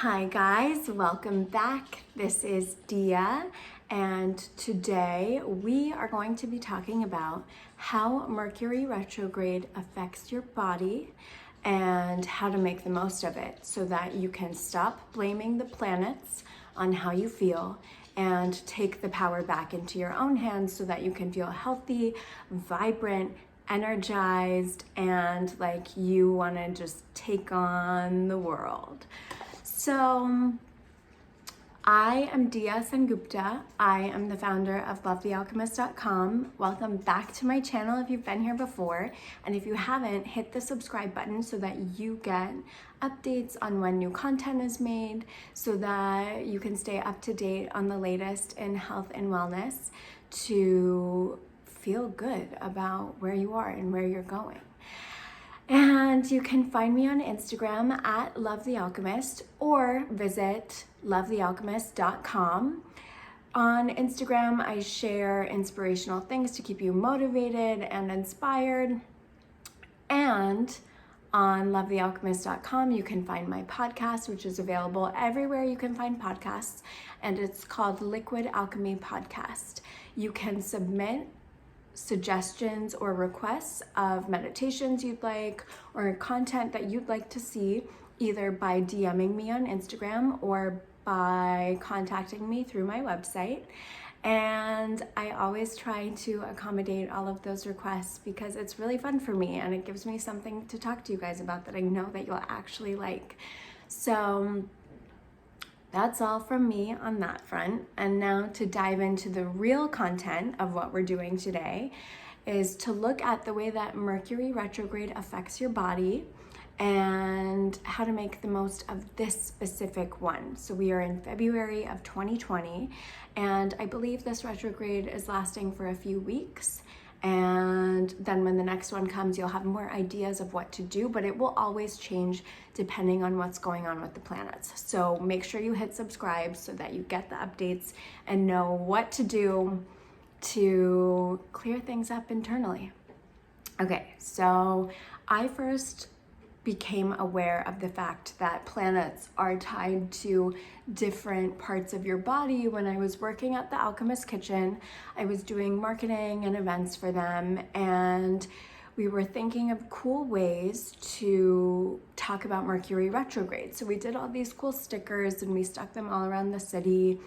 Hi guys, welcome back. This is Diya, and today we are going to be talking about how Mercury Retrograde affects your body and how to make the most of it so that you can stop blaming the planets on how you feel and take the power back into your own hands so that you can feel healthy, vibrant, energized, and like you want to just take on the world. So I am Diya SenGupta. I am the founder of LoveTheAlchemist.com. Welcome back to my channel if you've been here before. And if you haven't, hit the subscribe button so that you get updates on when new content is made so that you can stay up to date on the latest in health and wellness to feel good about where you are and where you're going. And you can find me on Instagram at LoveTheAlchemist or visit LoveTheAlchemist.com. On Instagram, I share inspirational things to keep you motivated and inspired. And on LoveTheAlchemist.com, you can find my podcast, which is available everywhere you can find podcasts, and it's called Liquid Alchemy Podcast. You can submit suggestions or requests of meditations you'd like or content that you'd like to see either by DMing me on Instagram or by contacting me through my website. And I always try to accommodate all of those requests because it's really fun for me and it gives me something to talk to you guys about that I know that you'll actually like. So that's all from me on that front. And now to dive into the real content of what we're doing today is to look at the way that Mercury retrograde affects your body and how to make the most of this specific one. So we are in February of 2020, and I believe this retrograde is lasting for a few weeks. And then when the next one comes, you'll have more ideas of what to do, but it will always change depending on what's going on with the planets. So make sure you hit subscribe so that you get the updates and know what to do to clear things up internally. Okay, so I first became aware of the fact that planets are tied to different parts of your body when I was working at the Alchemist Kitchen. I was doing marketing and events for them, and we were thinking of cool ways to talk about Mercury retrograde. So we did all these cool stickers and we stuck them all around the city.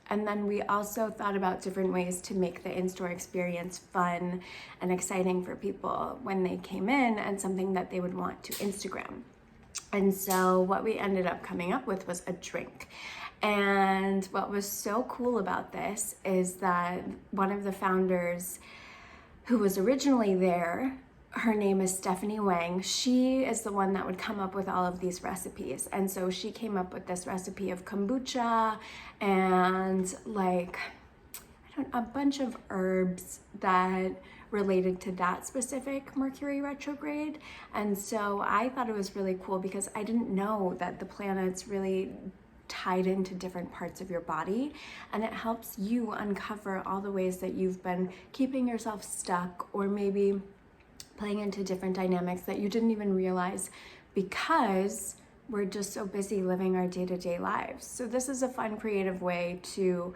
And then we also thought about different ways to make the in-store experience fun and exciting for people when they came in and something that they would want to Instagram. And so what we ended up coming up with was a drink. And what was so cool about this is that one of the founders who was originally there, her name is Stephanie Wang. She is the one that would come up with all of these recipes. And so she came up with this recipe of kombucha and a bunch of herbs that related to that specific Mercury retrograde. And so I thought it was really cool because I didn't know that the planets really tied into different parts of your body, and it helps you uncover all the ways that you've been keeping yourself stuck or maybe playing into different dynamics that you didn't even realize because we're just so busy living our day-to-day lives. So this is a fun, creative way to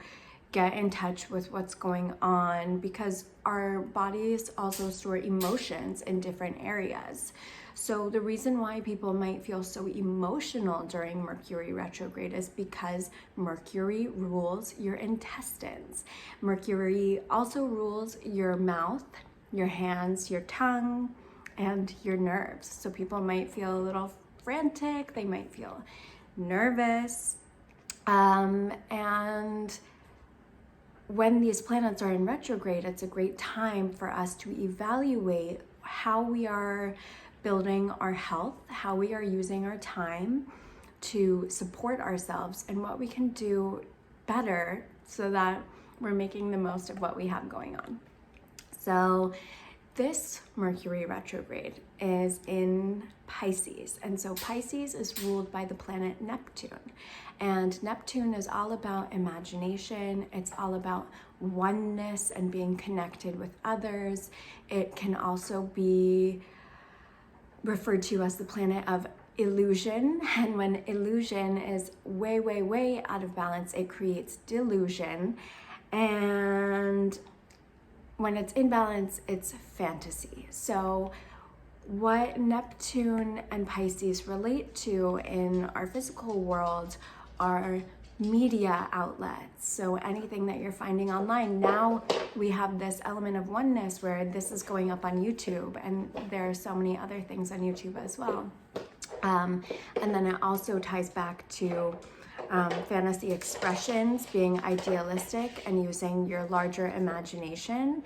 get in touch with what's going on because our bodies also store emotions in different areas. So the reason why people might feel so emotional during Mercury retrograde is because Mercury rules your intestines. Mercury also rules your mouth, your hands, your tongue, and your nerves. So people might feel a little frantic, they might feel nervous. And when these planets are in retrograde, it's a great time for us to evaluate how we are building our health, how we are using our time to support ourselves, and what we can do better so that we're making the most of what we have going on. So this Mercury retrograde is in Pisces. And so Pisces is ruled by the planet Neptune. And Neptune is all about imagination. It's all about oneness and being connected with others. It can also be referred to as the planet of illusion, and when illusion is way, way, way out of balance, it creates delusion, and when it's in balance, it's fantasy. So what Neptune and Pisces relate to in our physical world are media outlets. So anything that you're finding online, now we have this element of oneness where this is going up on YouTube, and there are so many other things on YouTube as well. And then it also ties back to fantasy expressions, being idealistic and using your larger imagination.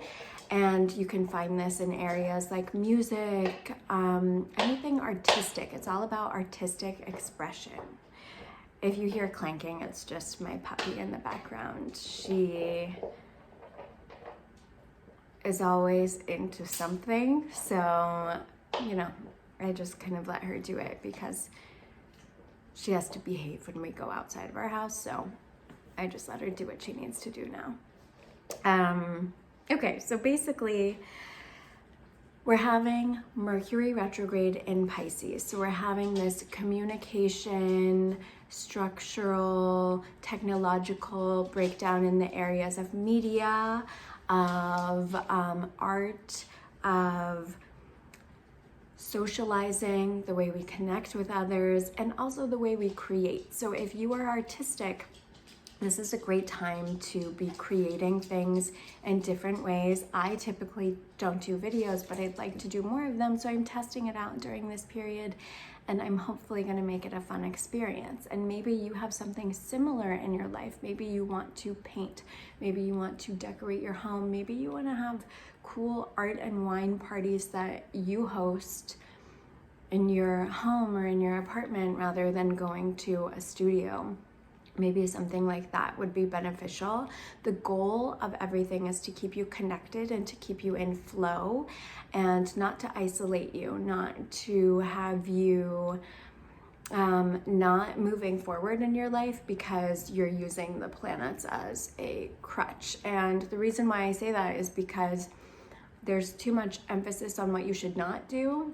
And you can find this in areas like music, anything artistic. It's all about artistic expression. If you hear clanking, it's just my puppy in the background. She is always into something, so, you know, I just kind of let her do it because she has to behave when we go outside of our house, so I just let her do what she needs to do now. Okay, so basically, we're having Mercury retrograde in Pisces. So we're having this communication, structural, technological breakdown in the areas of media, of art, of socializing, the way we connect with others, and also the way we create. So if you are artistic, this is a great time to be creating things in different ways. I typically don't do videos, but I'd like to do more of them, so I'm testing it out during this period, and I'm hopefully going to make it a fun experience. And maybe you have something similar in your life. Maybe you want to paint. Maybe you want to decorate your home. Maybe you want to have cool art and wine parties that you host in your home or in your apartment rather than going to a studio. Maybe something like that would be beneficial. The goal of everything is to keep you connected and to keep you in flow, and not to isolate you, not to have you not moving forward in your life because you're using the planets as a crutch. And the reason why I say that is because there's too much emphasis on what you should not do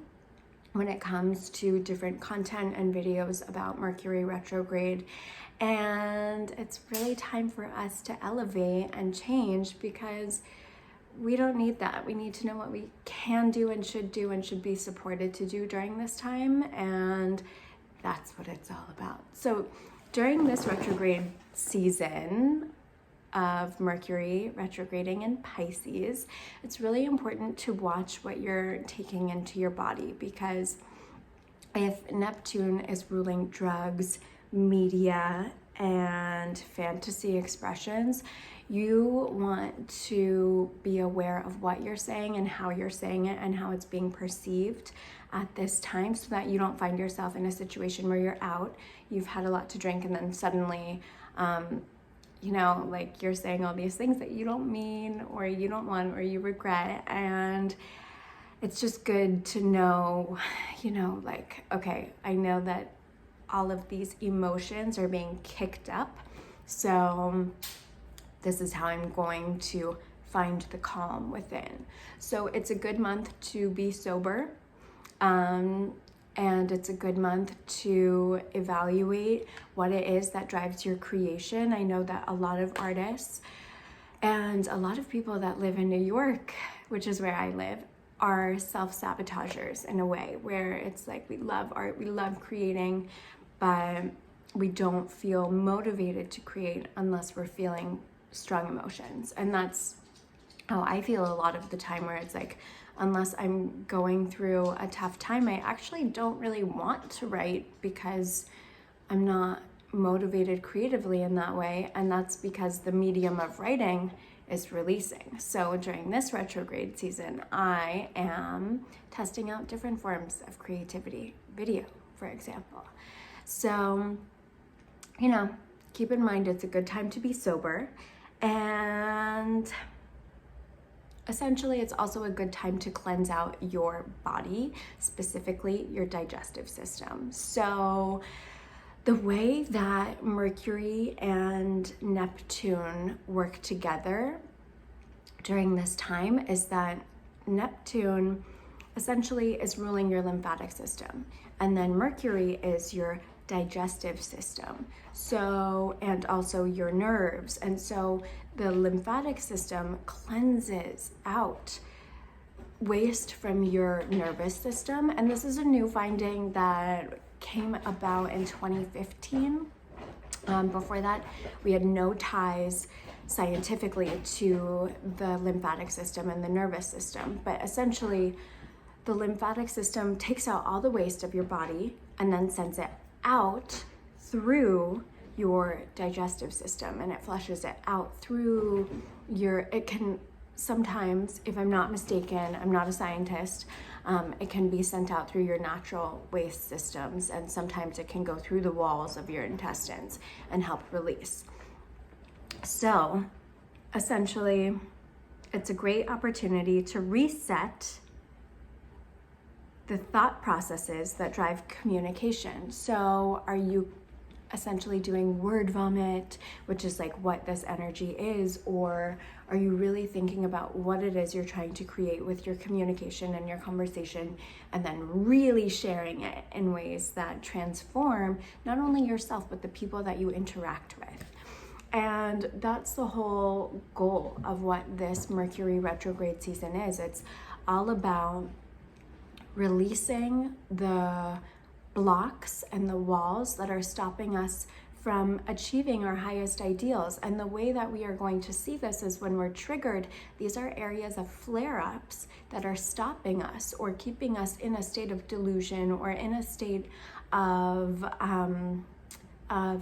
when it comes to different content and videos about Mercury retrograde. And it's really time for us to elevate and change, because we don't need that. We need to know what we can do and should be supported to do during this time. And that's what it's all about. So during this retrograde season of Mercury retrograding in Pisces, it's really important to watch what you're taking into your body, because if Neptune is ruling drugs, media, and fantasy expressions, you want to be aware of what you're saying and how you're saying it and how it's being perceived at this time, so that you don't find yourself in a situation where you're out, you've had a lot to drink, and then suddenly you know, like, you're saying all these things that you don't mean or you don't want or you regret. And it's just good to know, you know, like, okay, I know that all of these emotions are being kicked up, so this is how I'm going to find the calm within. So it's a good month to be sober, and it's a good month to evaluate what it is that drives your creation. I know that a lot of artists and a lot of people that live in New York, which is where I live, are self-sabotagers in a way, where it's like, we love art, we love creating, but we don't feel motivated to create unless we're feeling strong emotions. And that's how I feel a lot of the time, where it's like, unless I'm going through a tough time, I actually don't really want to write, because I'm not motivated creatively in that way. And that's because the medium of writing is releasing. So during this retrograde season, I am testing out different forms of creativity, video, for example. So, you know, keep in mind it's a good time to be sober, and essentially it's also a good time to cleanse out your body, specifically your digestive system. So the way that Mercury and Neptune work together during this time is that Neptune essentially is ruling your lymphatic system. And then Mercury is your digestive system. So, and also your nerves. And so the lymphatic system cleanses out waste from your nervous system. And this is a new finding that came about in 2015. Before that, we had no ties scientifically to the lymphatic system and the nervous system. But essentially, the lymphatic system takes out all the waste of your body and then sends it out through your digestive system, and it flushes it out through it can sometimes, if I'm not mistaken, I'm not a scientist, it can be sent out through your natural waste systems, and sometimes it can go through the walls of your intestines and help release. So essentially, it's a great opportunity to reset the thought processes that drive communication. So are you essentially doing word vomit, which is like what this energy is, or are you really thinking about what it is you're trying to create with your communication and your conversation, and then really sharing it in ways that transform not only yourself, but the people that you interact with? And that's the whole goal of what this Mercury retrograde season is. It's all about releasing the blocks and the walls that are stopping us from achieving our highest ideals. And the way that we are going to see this is when we're triggered, these are areas of flare-ups that are stopping us or keeping us in a state of delusion or in a state of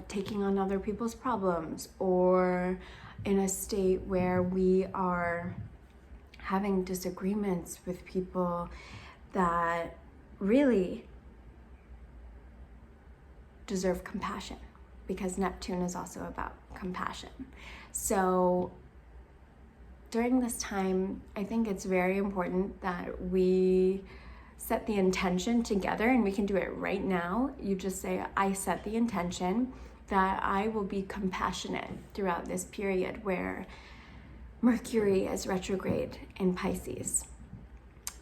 taking on other people's problems, or in a state where we are having disagreements with people that really deserve compassion, because Neptune is also about compassion. So during this time, I think it's very important that we set the intention together, and we can do it right now. You just say, I set the intention that I will be compassionate throughout this period where Mercury is retrograde in Pisces.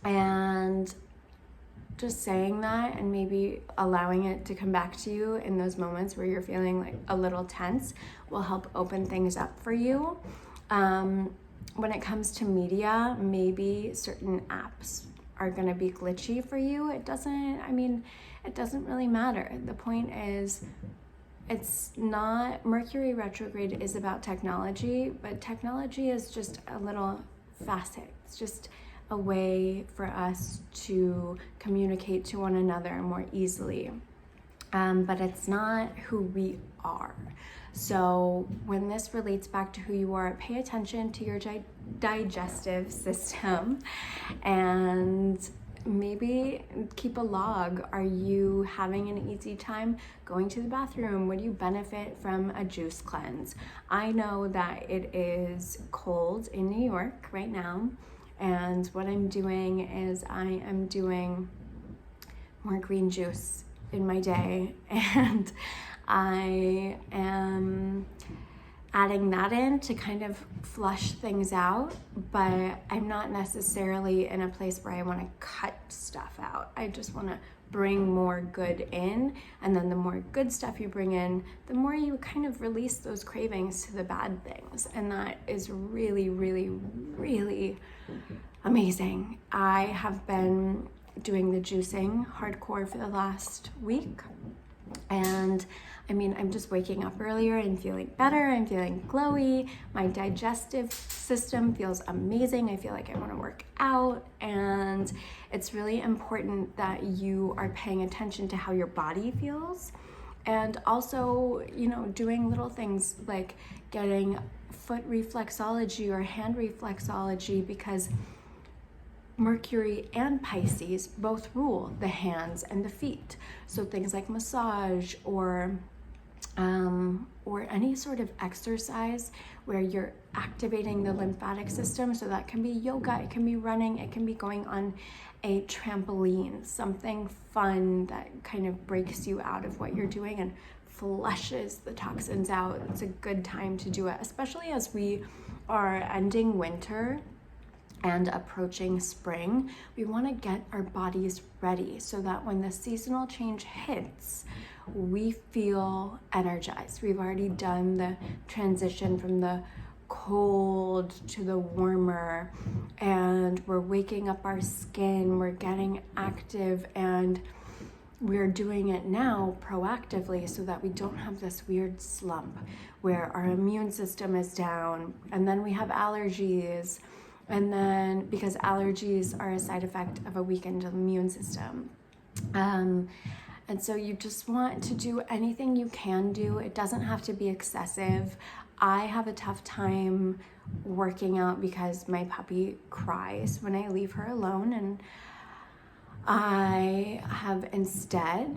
And just saying that and maybe allowing it to come back to you in those moments where you're feeling like a little tense will help open things up for you. When it comes to media, maybe certain apps are going to be glitchy for you. It doesn't really matter. The point is, it's not, Mercury retrograde is about technology, but technology is just a little facet. It's just a way for us to communicate to one another more easily. But it's not who we are. So when this relates back to who you are, pay attention to your digestive system and maybe keep a log. Are you having an easy time going to the bathroom? Would you benefit from a juice cleanse? I know that it is cold in New York right now, and what I'm doing is I am doing more green juice in my day, and I am adding that in to kind of flush things out, but I'm not necessarily in a place where I want to cut stuff out. I just want to bring more good in, and then the more good stuff you bring in, the more you kind of release those cravings to the bad things, and that is really, really, really amazing. I have been doing the juicing hardcore for the last week, and I'm just waking up earlier and feeling better. I'm feeling glowy. My digestive system feels amazing. I feel like I want to work out, and it's really important that you are paying attention to how your body feels, and also, doing little things like getting foot reflexology or hand reflexology, because Mercury and Pisces both rule the hands and the feet. So things like massage or any sort of exercise where you're activating the lymphatic system. So that can be yoga, it can be running, it can be going on a trampoline, something fun that kind of breaks you out of what you're doing and flushes the toxins out. It's a good time to do it, especially as we are ending winter. and approaching spring, we want to get our bodies ready so that when the seasonal change hits, we feel energized. We've already done the transition from the cold to the warmer, and we're waking up our skin, we're getting active, and we're doing it now proactively so that we don't have this weird slump where our immune system is down, and then we have allergies. And then, because allergies are a side effect of a weakened immune system. And so you just want to do anything you can do. It doesn't have to be excessive. I have a tough time working out because my puppy cries when I leave her alone. And I have instead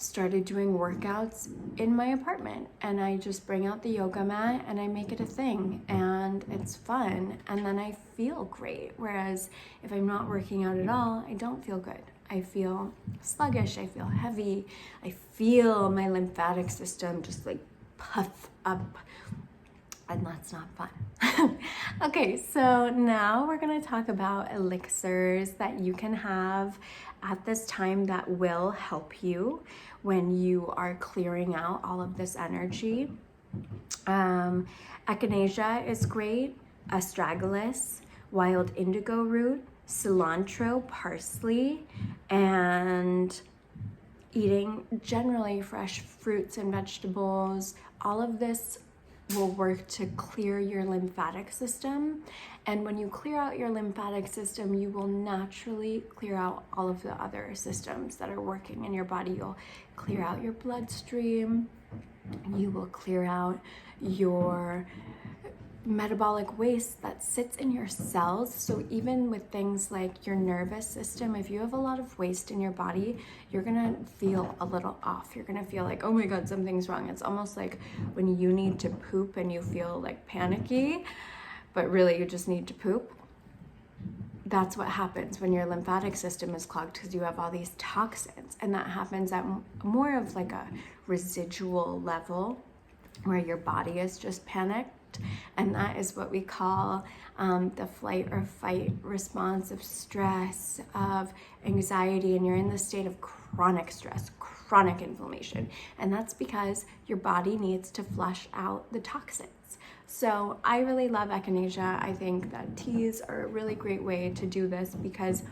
started doing workouts in my apartment, and I just bring out the yoga mat and I make it a thing, and it's fun, and then I feel great. Whereas if I'm not working out at all, I don't feel good. I feel sluggish, I feel heavy, I feel my lymphatic system just like puff up, and that's not fun. Okay, so now we're gonna talk about elixirs that you can have at this time that will help you when you are clearing out all of this energy. Echinacea is great, astragalus, wild indigo root, cilantro, parsley, and eating generally fresh fruits and vegetables. All of this will work to clear your lymphatic system. And when you clear out your lymphatic system, you will naturally clear out all of the other systems that are working in your body. You'll clear out your bloodstream. You will clear out your metabolic waste that sits in your cells. So even with things like your nervous system, if you have a lot of waste in your body, you're gonna feel a little off. You're gonna feel like, oh my God, something's wrong. It's almost like when you need to poop and you feel like panicky, but really you just need to poop. That's what happens when your lymphatic system is clogged, because you have all these toxins, and that happens at more of like a residual level where your body is just panicked. And that is what we call the flight or fight response of stress, of anxiety, and you're in the state of chronic stress, chronic inflammation. And that's because your body needs to flush out the toxins. So I really love echinacea. I think that teas are a really great way to do this because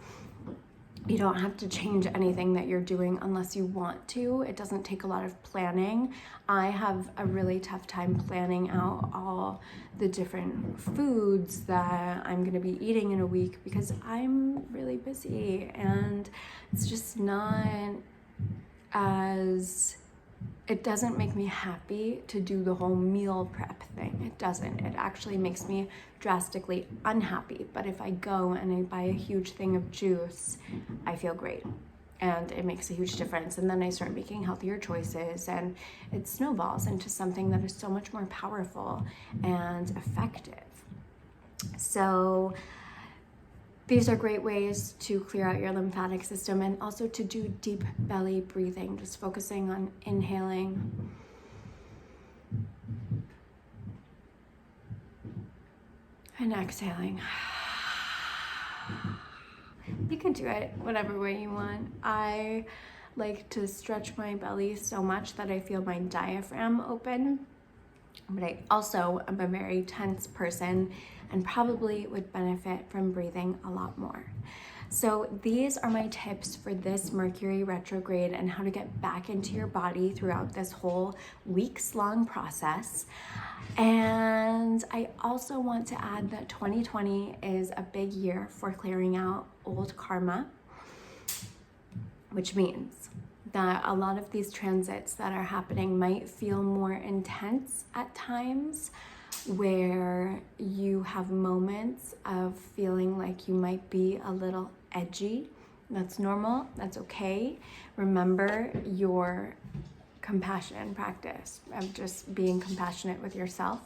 you don't have to change anything that you're doing unless you want to. It doesn't take a lot of planning. I have a really tough time planning out all the different foods that I'm gonna be eating in a week because I'm really busy, and it's just not as, it doesn't make me happy to do the whole meal prep thing. It doesn't. It actually makes me drastically unhappy. But if I go and I buy a huge thing of juice, I feel great. And it makes a huge difference. And then I start making healthier choices, and it snowballs into something that is so much more powerful and effective. So these are great ways to clear out your lymphatic system, and also to do deep belly breathing, just focusing on inhaling and exhaling. You can do it whatever way you want. I like to stretch my belly so much that I feel my diaphragm open, but I also am a very tense person and probably would benefit from breathing a lot more. So these are my tips for this Mercury retrograde and how to get back into your body throughout this whole weeks-long process. And I also want to add that 2020 is a big year for clearing out old karma, which means that a lot of these transits that are happening might feel more intense at times, where you have moments of feeling like you might be a little edgy. That's normal, that's okay. Remember your compassion practice of just being compassionate with yourself.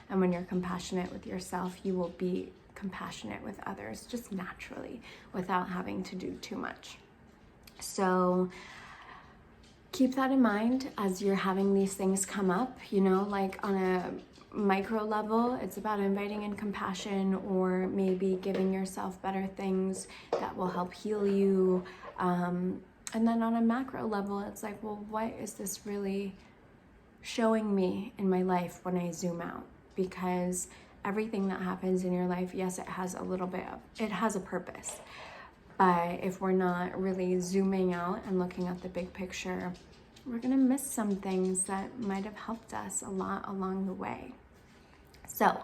And when you're compassionate with yourself, you will be compassionate with others just naturally without having to do too much. So keep that in mind as you're having these things come up, you know, like on a micro level, it's about inviting in compassion, or maybe giving yourself better things that will help heal you. And then on a macro level, it's like, well, what is this really showing me in my life when I zoom out? Because everything that happens in your life, yes, it has it has a purpose. But if we're not really zooming out and looking at the big picture, we're gonna miss some things that might have helped us a lot along the way. So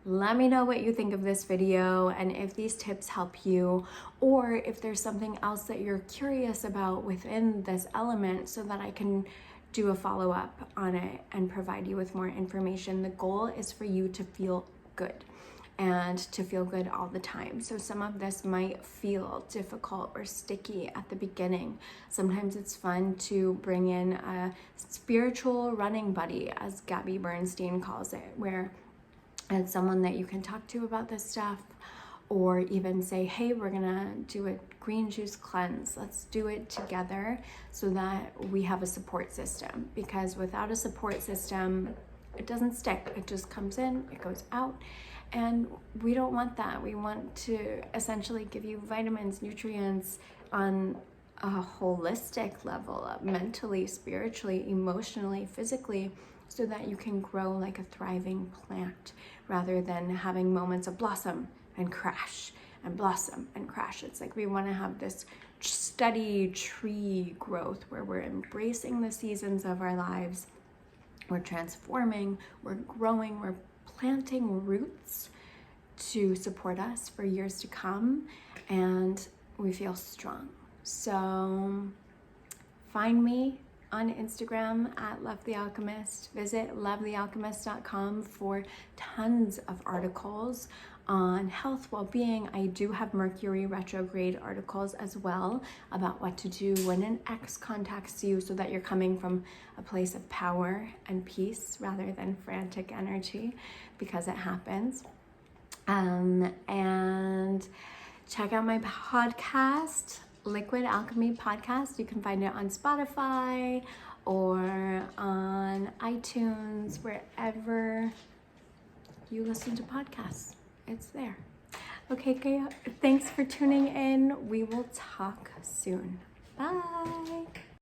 let me know what you think of this video, and if these tips help you, or if there's something else that you're curious about within this element, so that I can do a follow-up on it and provide you with more information. The goal is for you to feel good, and to feel good all the time. So some of this might feel difficult or sticky at the beginning. Sometimes it's fun to bring in a spiritual running buddy, as Gabby Bernstein calls it, where it's someone that you can talk to about this stuff, or even say, hey, we're gonna do a green juice cleanse. Let's do it together, so that we have a support system. Because without a support system, it doesn't stick. It just comes in, it goes out. And we don't want that. We want to essentially give you vitamins, nutrients on a holistic level, mentally, spiritually, emotionally, physically, so that you can grow like a thriving plant, rather than having moments of blossom and crash and blossom and crash. It's like we want to have this steady tree growth where we're embracing the seasons of our lives. We're transforming, we're growing, we're planting roots to support us for years to come, and we feel strong. So find me on Instagram at Love the Alchemist. Visit lovethealchemist.com for tons of articles on health, well-being. I do have Mercury Retrograde articles as well about what to do when an ex contacts you, so that you're coming from a place of power and peace rather than frantic energy, because it happens. And check out my podcast, Liquid Alchemy Podcast. You can find it on Spotify or on iTunes, wherever you listen to podcasts. It's there. Okay, thanks for tuning in. We will talk soon. Bye.